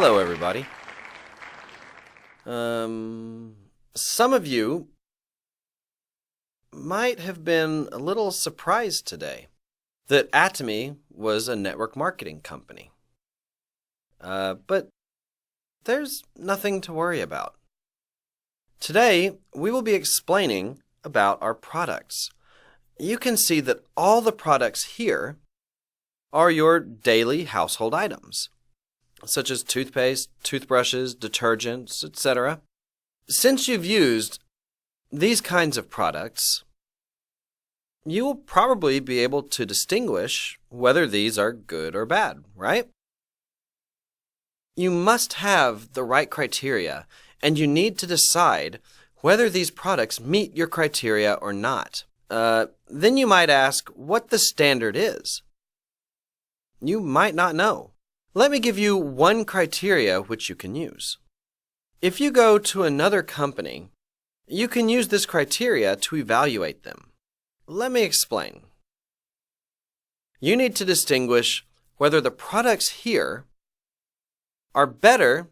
Hello, everybody. Some of you might have been a little surprised today that Atomy was a network marketing company. But there's nothing to worry about. Today, we will be explaining about our products. You can see that all the products here are your daily household items, such as toothpaste, toothbrushes, detergents, etc. Since you've used these kinds of products, you will probably be able to distinguish whether these are good or bad, right? You must have the right criteria, and you need to decide whether these products meet your criteria or not. Then you might ask what the standard is. You might not know. Let me give you one criteria which you can use. If you go to another company, you can use this criteria to evaluate them. Let me explain. You need to distinguish whether the products here are better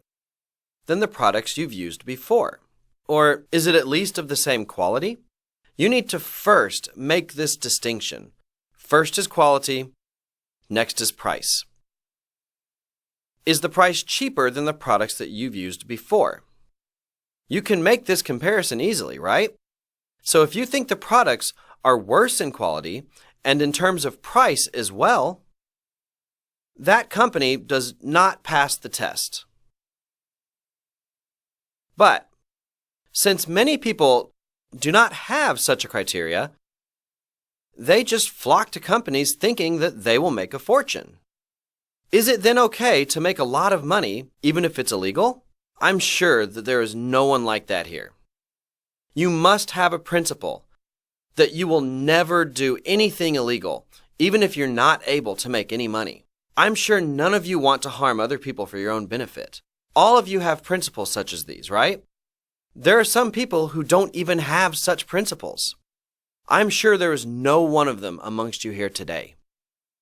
than the products you've used before. Or is it at least of the same quality? You need to first make this distinction. First is quality, next is price. Is the price cheaper than the products that you've used before? You can make this comparison easily, right? So if you think the products are worse in quality and in terms of price as well, that company does not pass the test. But since many people do not have such a criteria, they just flock to companies thinking that they will make a fortune. Is it then okay to make a lot of money even if it's illegal? I'm sure that there is no one like that here. You must have a principle that you will never do anything illegal, even if you're not able to make any money. I'm sure none of you want to harm other people for your own benefit. All of you have principles such as these, right? There are some people who don't even have such principles. I'm sure there is no one of them amongst you here today.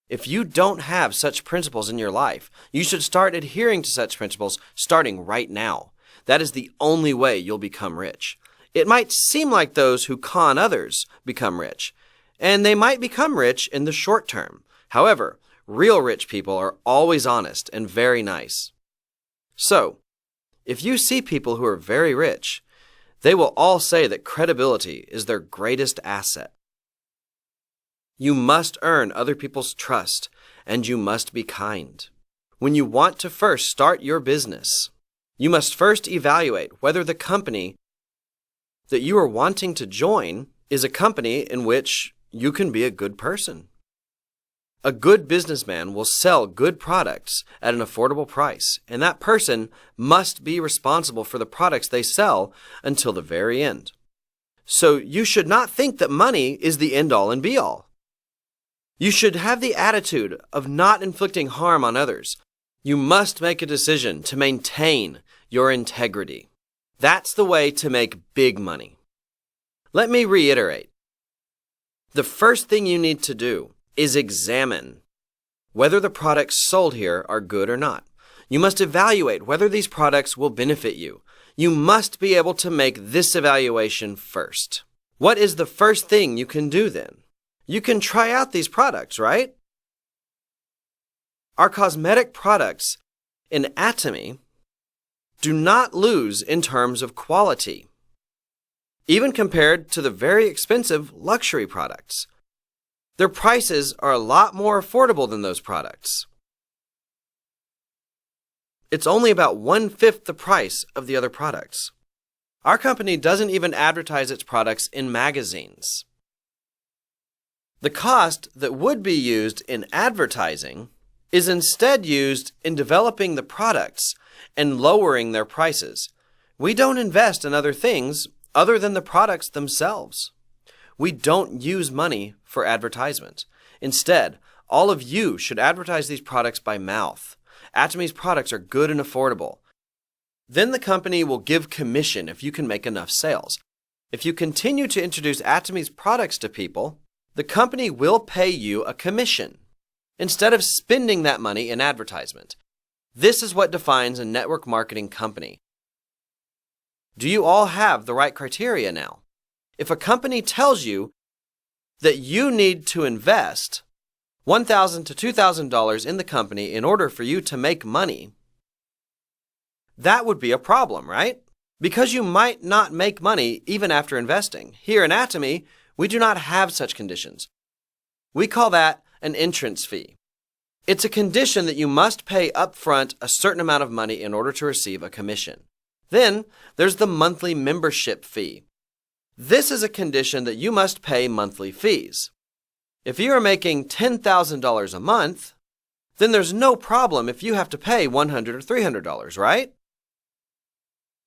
If you don't have such principles in your life, you should start adhering to such principles starting right now. That is the only way you'll become rich. It might seem like those who con others become rich, and they might become rich in the short term. However, real rich people are always honest and very nice. So, if you see people who are very rich, they will all say that credibility is their greatest asset. You must earn other people's trust, and you must be kind. When you want to first start your business, you must first evaluate whether the company that you are wanting to join is a company in which you can be a good person. A good businessman will sell good products at an affordable price, and that person must be responsible for the products they sell until the very end. So you should not think that money is the end-all and be-all. You should have the attitude of not inflicting harm on others. You must make a decision to maintain your integrity. That's the way to make big money. Let me reiterate. The first thing you need to do is examine whether the products sold here are good or not. You must evaluate whether these products will benefit you. You must be able to make this evaluation first. What is the first thing you can do then? You can try out these products, right? Our cosmetic products in Atomy do not lose in terms of quality, even compared to the very expensive luxury products. Their prices are a lot more affordable than those products. It's only about 1/5 the price of the other products. Our company doesn't even advertise its products in magazines. The cost that would be used in advertising is instead used in developing the products and lowering their prices. We don't invest in other things other than the products themselves. We don't use money for advertisement. Instead, all of you should advertise these products by mouth. Atomy's products are good and affordable. Then the company will give commission if you can make enough sales. If you continue to introduce Atomy's products to people, the company will pay you a commission instead of spending that money in advertisement. This is what defines a network marketing company. Do you all have the right criteria now? If a company tells you that you need to invest $1,000 to $2,000 in the company in order for you to make money, that would be a problem, right? Because you might not make money even after investing. Here in Atomy, we do not have such conditions. We call that an entrance fee. It's a condition that you must pay upfront a certain amount of money in order to receive a commission. Then there's the monthly membership fee. This is a condition that you must pay monthly fees. If you are making $10,000 a month, then there's no problem if you have to pay $100 or $300, right?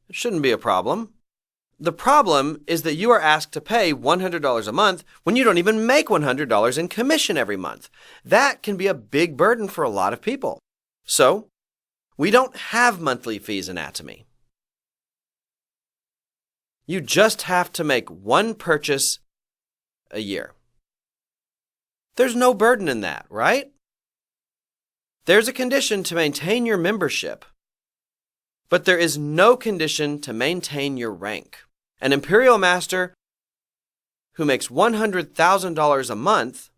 It shouldn't be a problem. The problem is that you are asked to pay $100 a month when you don't even make $100 in commission every month. That can be a big burden for a lot of people. So, we don't have monthly fees in Atomy. You just have to make one purchase a year. There's no burden in that, right? There's a condition to maintain your membership, but there is no condition to maintain your rank. An imperial master who makes $100,000 a month,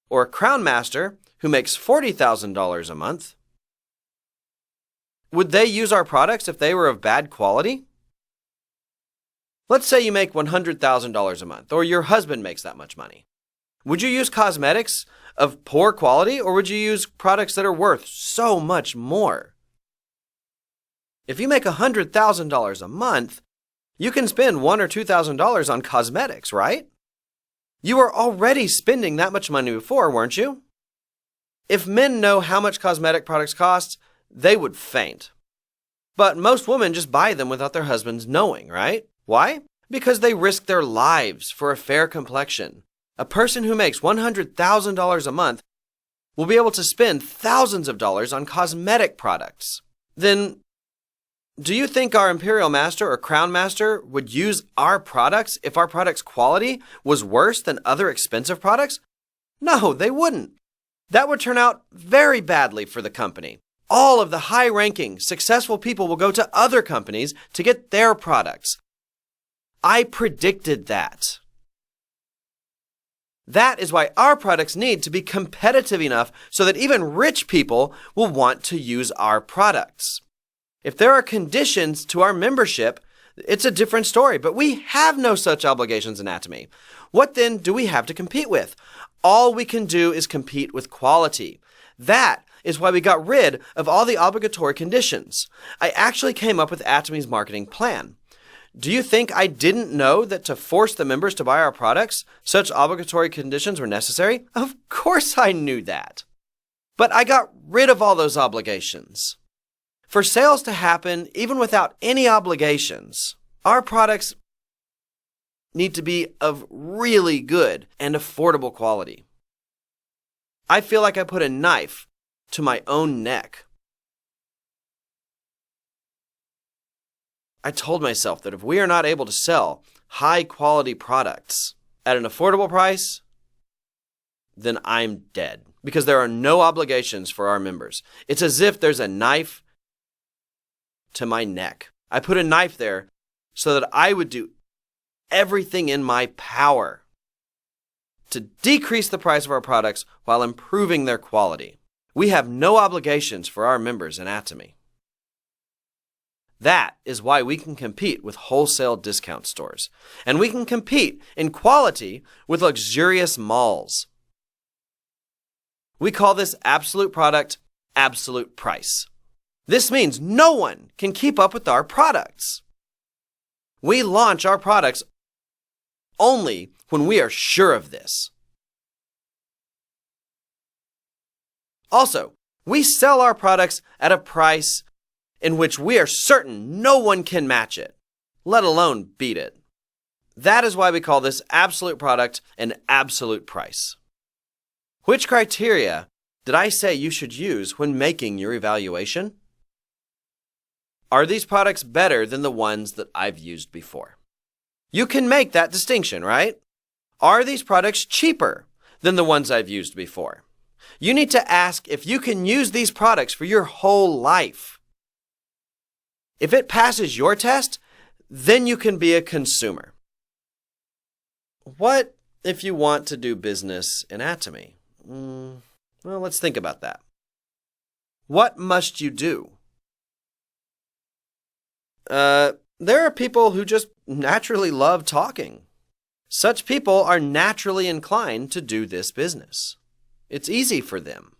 or a crown master who makes $40,000 a month, would they use our products if they were of bad quality? Let's say you make $100,000 a month, or your husband makes that much money. Would you use cosmetics of poor quality, or would you use products that are worth so much more? If you make $100,000 a month, you can spend $1,000 or $2,000 on cosmetics, right? You were already spending that much money before, weren't you? If men know how much cosmetic products cost, they would faint. But most women just buy them without their husbands knowing, right? Why? Because they risk their lives for a fair complexion. A person who makes $100,000 a month will be able to spend thousands of dollars on cosmetic products. Then, do you think our imperial master or crown master would use our products if our product's quality was worse than other expensive products? No, they wouldn't. That would turn out very badly for the company. All of the high-ranking, successful people will go to other companies to get their products. I predicted that. That is why our products need to be competitive enough so that even rich people will want to use our products. If there are conditions to our membership, it's a different story, but we have no such obligations in Atomy. What then do we have to compete with? All we can do is compete with quality. That is why we got rid of all the obligatory conditions. I actually came up with Atomy's marketing plan. Do you think I didn't know that to force the members to buy our products, such obligatory conditions were necessary? Of course I knew that. But I got rid of all those obligations. For sales to happen, even without any obligations, our products need to be of really good and affordable quality. I feel like I put a knife to my own neck. I told myself that if we are not able to sell high-quality products at an affordable price, then I'm dead, because there are no obligations for our members. It's as if there's a knife to my neck. I put a knife there so that I would do everything in my power to decrease the price of our products while improving their quality. We have no obligations for our members in Atomy. That is why we can compete with wholesale discount stores. And we can compete in quality with luxurious malls. We call this absolute product, absolute price. This means no one can keep up with our products. We launch our products only when we are sure of this. Also, we sell our products at a price in which we are certain no one can match it, let alone beat it. That is why we call this absolute product an absolute price. Which criteria did I say you should use when making your evaluation? Are these products better than the ones that I've used before? You can make that distinction, right? Are these products cheaper than the ones I've used before? You need to ask if you can use these products for your whole life. If it passes your test, then you can be a consumer. What if you want to do business in Atomy? Well, let's think about that. What must you do? There are people who just naturally love talking. Such people are naturally inclined to do this business. It's easy for them.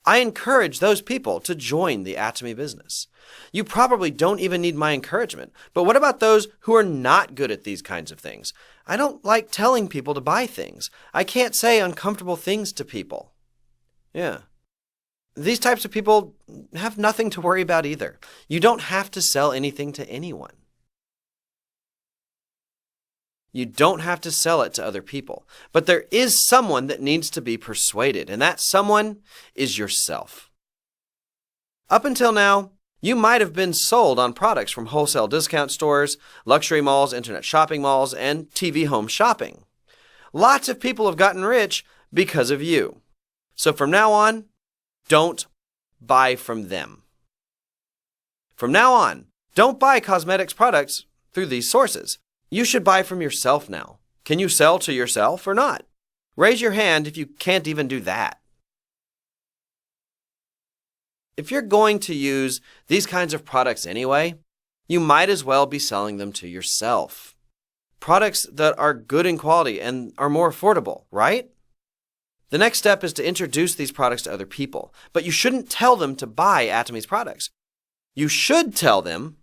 I encourage those people to join the Atomy business. You probably don't even need my encouragement, but what about those who are not good at these kinds of things? I don't like telling people to buy things. I can't say uncomfortable things to people. Yeah. These types of people have nothing to worry about either. You don't have to sell anything to anyone. You don't have to sell it to other people. But there is someone that needs to be persuaded, and that someone is yourself. Up until now, you might have been sold on products from wholesale discount stores, luxury malls, internet shopping malls, and TV home shopping. Lots of people have gotten rich because of you. So from now on, don't buy from them. From now on, don't buy cosmetics products through these sources. You should buy from yourself now. Can you sell to yourself or not? Raise your hand if you can't even do that. If you're going to use these kinds of products anyway, you might as well be selling them to yourself. Products that are good in quality and are more affordable, right? The next step is to introduce these products to other people, but you shouldn't tell them to buy Atomy's products. You should tell them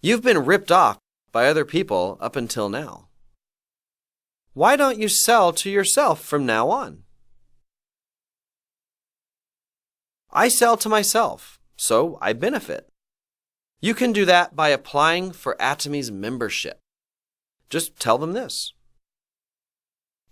you've been ripped off by other people up until now. Why don't you sell to yourself from now on? I sell to myself, so I benefit. You can do that by applying for Atomy's membership. Just tell them this.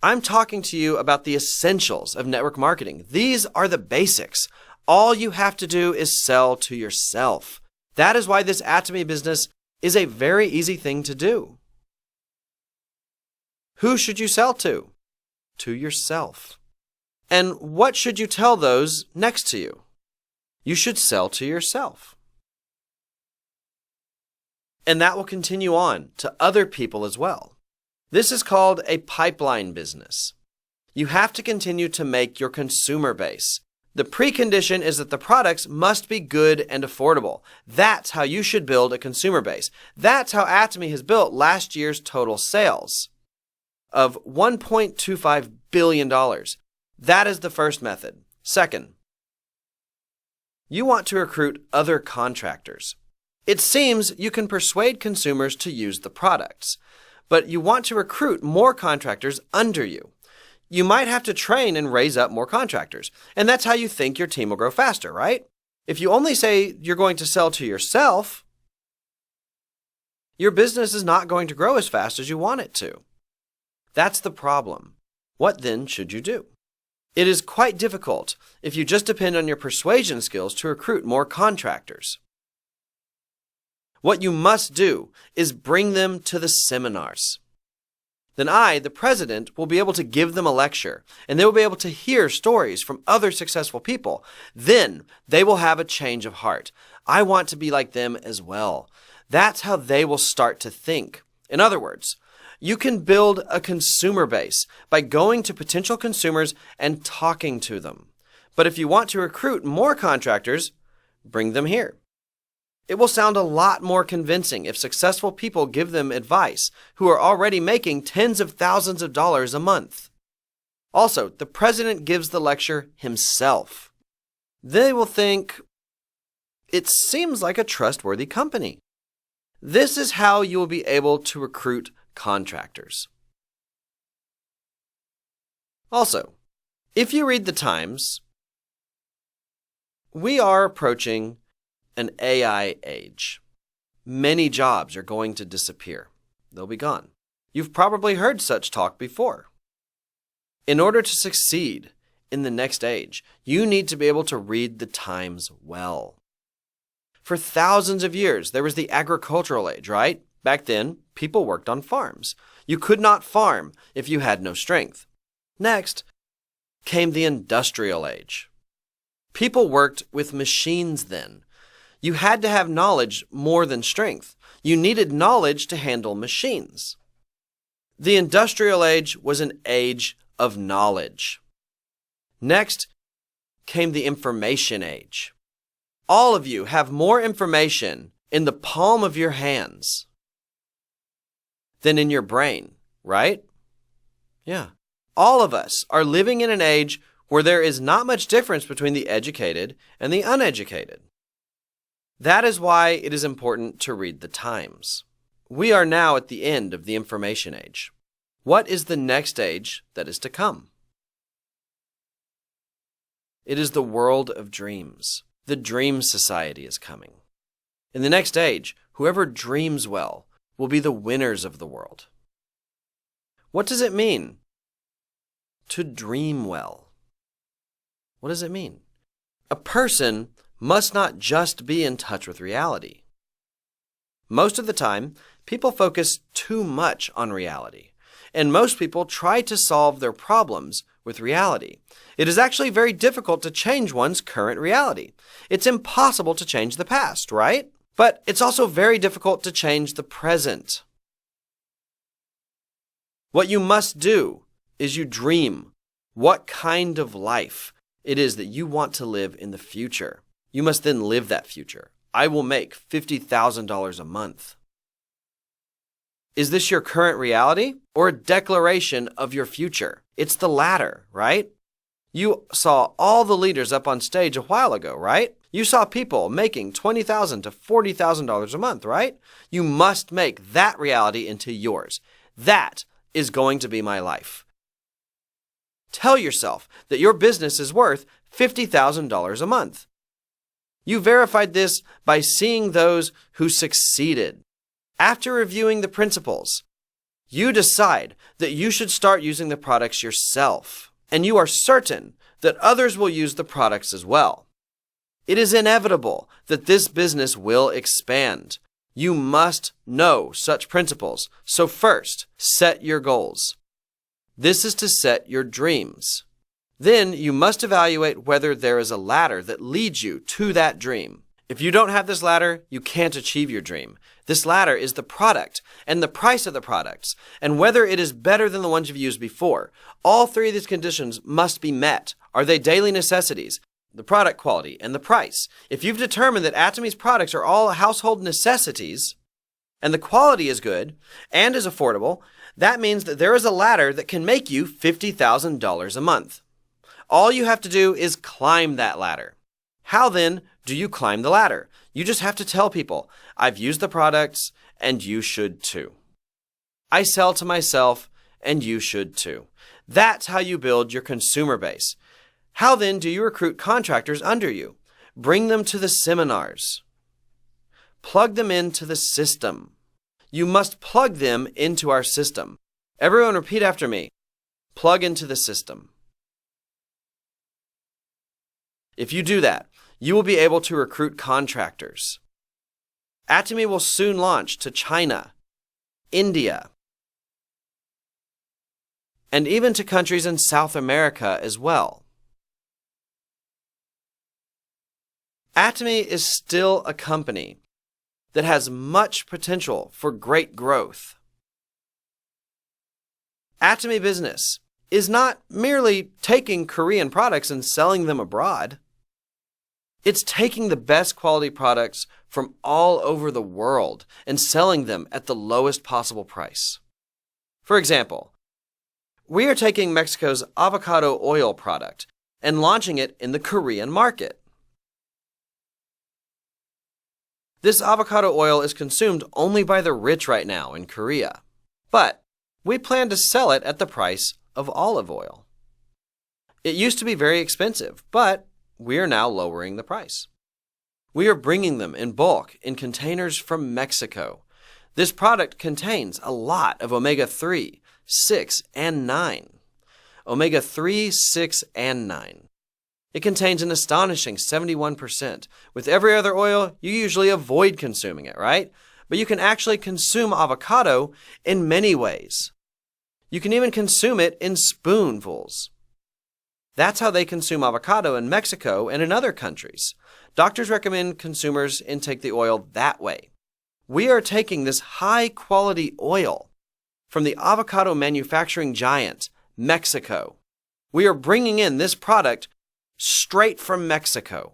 I'm talking to you about the essentials of network marketing. These are the basics. All you have to do is sell to yourself. That is why this Atomy business is a very easy thing to do. Who should you sell to? To yourself. And what should you tell those next to you? You should sell to yourself. And that will continue on to other people as well. This is called a pipeline business. You have to continue to make your consumer base. The precondition is that the products must be good and affordable. That's how you should build a consumer base. That's how Atomy has built last year's total sales of $1.25 billion. That is the first method. Second, you want to recruit other contractors. It seems you can persuade consumers to use the products, but you want to recruit more contractors under you. You might have to train and raise up more contractors, and that's how you think your team will grow faster, right? If you only say you're going to sell to yourself, your business is not going to grow as fast as you want it to. That's the problem. What then should you do? It is quite difficult if you just depend on your persuasion skills to recruit more contractors. What you must do is bring them to the seminars. Then I, the president, will be able to give them a lecture, and they will be able to hear stories from other successful people. Then they will have a change of heart. I want to be like them as well. That's how they will start to think. In other words, you can build a consumer base by going to potential consumers and talking to them. But if you want to recruit more contractors, bring them here. It will sound a lot more convincing if successful people give them advice who are already making tens of thousands of dollars a month. Also, the president gives the lecture himself. They will think, it seems like a trustworthy company. This is how you will be able to recruit contractors. Also, if you read the Times, we are approaching an AI age. Many jobs are going to disappear. They'll be gone. You've probably heard such talk before. In order to succeed in the next age, you need to be able to read the Times well. For thousands of years, there was the agricultural age, right? Back then, people worked on farms. You could not farm if you had no strength. Next, came the industrial age. People worked with machines then. You had to have knowledge more than strength. You needed knowledge to handle machines. The industrial age was an age of knowledge. Next came the information age. All of you have more information in the palm of your hands than in your brain, right? Yeah. All of us are living in an age where there is not much difference between the educated and the uneducated. That is why it is important to read the Times. We are now at the end of the information age. What is the next age that is to come? It is the world of dreams. The dream society is coming. In the next age, whoever dreams well will be the winners of the world. What does it mean to dream well? What does it mean? A person must not just be in touch with reality. Most of the time, people focus too much on reality, and most people try to solve their problems with reality. It is actually very difficult to change one's current reality. It's impossible to change the past, right? But it's also very difficult to change the present. What you must do is you dream what kind of life it is that you want to live in the future. You must then live that future. I will make $50,000 a month. Is this your current reality or a declaration of your future? It's the latter, right? You saw all the leaders up on stage a while ago, right? You saw people making $20,000 to $40,000 a month, right? You must make that reality into yours. That is going to be my life. Tell yourself that your business is worth $50,000 a month. You verified this by seeing those who succeeded. After reviewing the principles, you decide that you should start using the products yourself, and you are certain that others will use the products as well. It is inevitable that this business will expand. You must know such principles. So first, set your goals. This is to set your dreams. Then you must evaluate whether there is a ladder that leads you to that dream. If you don't have this ladder, you can't achieve your dream. This ladder is the product and the price of the products and whether it is better than the ones you've used before. All three of these conditions must be met. Are they daily necessities? The product quality and the price. If you've determined that Atomy's products are all household necessities and the quality is good and is affordable, that means that there is a ladder that can make you $50,000 a month. All you have to do is climb that ladder. How then do you climb the ladder? You just have to tell people, I've used the products and you should too. I sell to myself and you should too. That's how you build your consumer base. How then do you recruit contractors under you? Bring them to the seminars. Plug them into the system. You must plug them into our system. Everyone repeat after me. Plug into the system. If you do that, you will be able to recruit contractors. Atomy will soon launch to China, India, and even to countries in South America as well. Atomy is still a company that has much potential for great growth. Atomy business is not merely taking Korean products and selling them abroad. It's taking the best quality products from all over the world and selling them at the lowest possible price. For example, we are taking Mexico's avocado oil product and launching it in the Korean market. This avocado oil is consumed only by the rich right now in Korea, but we plan to sell it at the price of olive oil. It used to be very expensive, but we are now lowering the price. We are bringing them in bulk in containers from Mexico. This product contains a lot of omega-3, 6, and 9. Omega-3, 6, and 9. It contains an astonishing 71%. With every other oil, you usually avoid consuming it, right? But you can actually consume avocado in many ways. You can even consume it in spoonfuls. That's how they consume avocado in Mexico and in other countries. Doctors recommend consumers intake the oil that way. We are taking this high-quality oil from the avocado manufacturing giant, Mexico. We are bringing in this product straight from Mexico.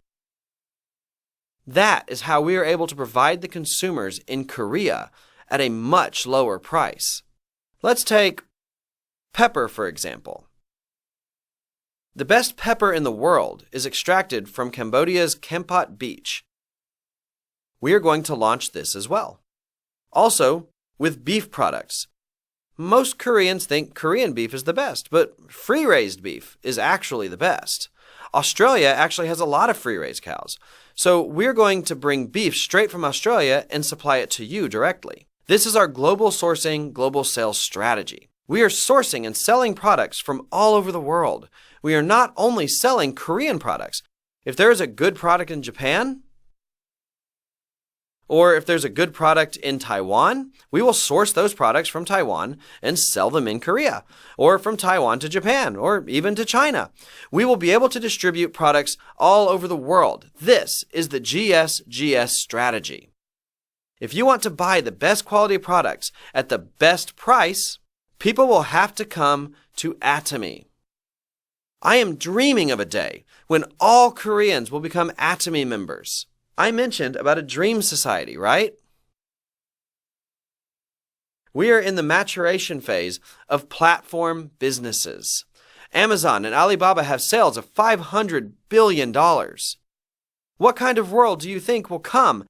That is how we are able to provide the consumers in Korea at a much lower price. Let's take pepper, for example. The best pepper in the world is extracted from Cambodia's Kampot Beach. We are going to launch this as well. Also, with beef products. Most Koreans think Korean beef is the best, but free-raised beef is actually the best. Australia actually has a lot of free-range cows. So we're going to bring beef straight from Australia and supply it to you directly. This is our global sourcing, global sales strategy. We are sourcing and selling products from all over the world. We are not only selling Korean products. If there is a good product in Japan, or if there's a good product in Taiwan, we will source those products from Taiwan and sell them in Korea, or from Taiwan to Japan, or even to China. We will be able to distribute products all over the world. This is the GSGS strategy. If you want to buy the best quality products at the best price, people will have to come to Atomy. I am dreaming of a day when all Koreans will become Atomy members. I mentioned about a dream society, right? We are in the maturation phase of platform businesses. Amazon and Alibaba have sales of $500 billion. What kind of world do you think will come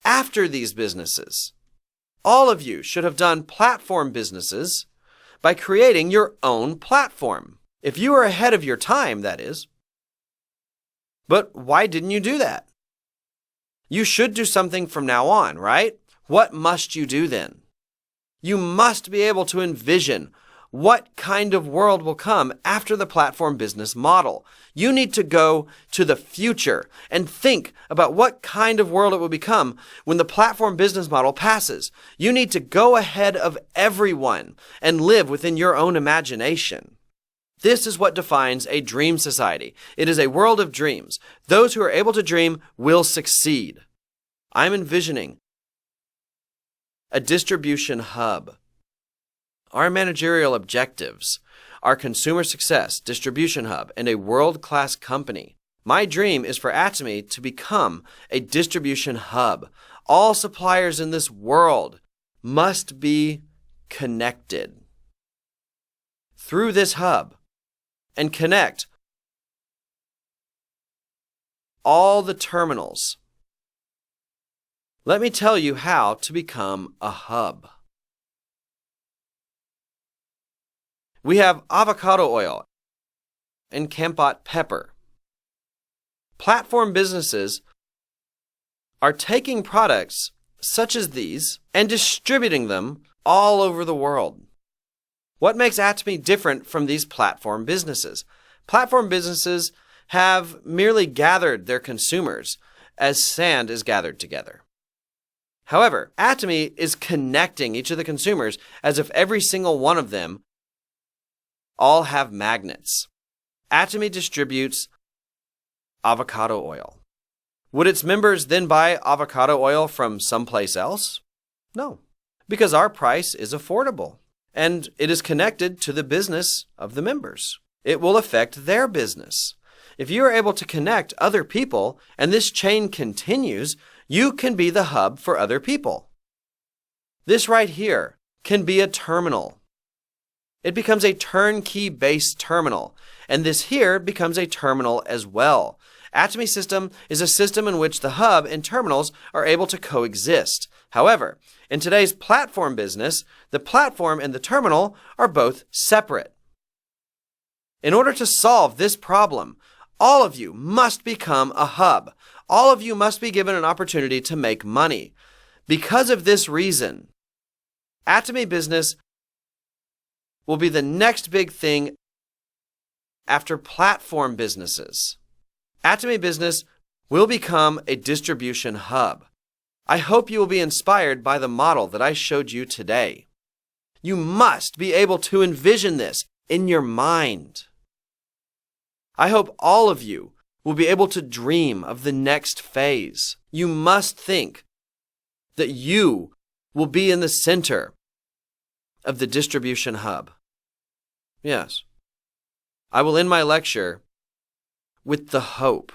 after these businesses? All of you should have done platform businesses by creating your own platform. If you are ahead of your time, that is. But why didn't you do that? You should do something from now on, right? What must you do then? You must be able to envision what kind of world will come after the platform business model. You need to go to the future and think about what kind of world it will become when the platform business model passes. You need to go ahead of everyone and live within your own imagination. This is what defines a dream society. It is a world of dreams. Those who are able to dream will succeed. I'm envisioning a distribution hub. Our managerial objectives are consumer success, distribution hub, and a world-class company. My dream is for Atomy to become a distribution hub. All suppliers in this world must be connected through this hub and connect all the terminals. Let me tell you how to become a hub. We have avocado oil and Kampot pepper. Platform businesses are taking products such as these and distributing them all over the world. What makes Atomy different from these platform businesses? Platform businesses have merely gathered their consumers as sand is gathered together. However, Atomy is connecting each of the consumers as if every single one of them all have magnets. Atomy distributes avocado oil. Would its members then buy avocado oil from someplace else? No, because our price is affordable and it is connected to the business of the members. It will affect their business. If you are able to connect other people and this chain continues, you can be the hub for other people. This right here can be a terminal. It becomes a turnkey-based terminal, and this here becomes a terminal as well. Atomy system is a system in which the hub and terminals are able to coexist. However, in today's platform business, the platform and the terminal are both separate. In order to solve this problem, all of you must become a hub. All of you must be given an opportunity to make money. Because of this reason, Atomy business will be the next big thing after platform businesses. Atomy business will become a distribution hub. I hope you will be inspired by the model that I showed you today. You must be able to envision this in your mind. I hope all of you will be able to dream of the next phase. You must think that you will be in the center of the distribution hub. Yes. I will end my lecture with the hope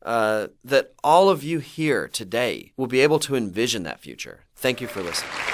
that all of you here today will be able to envision that future. Thank you for listening.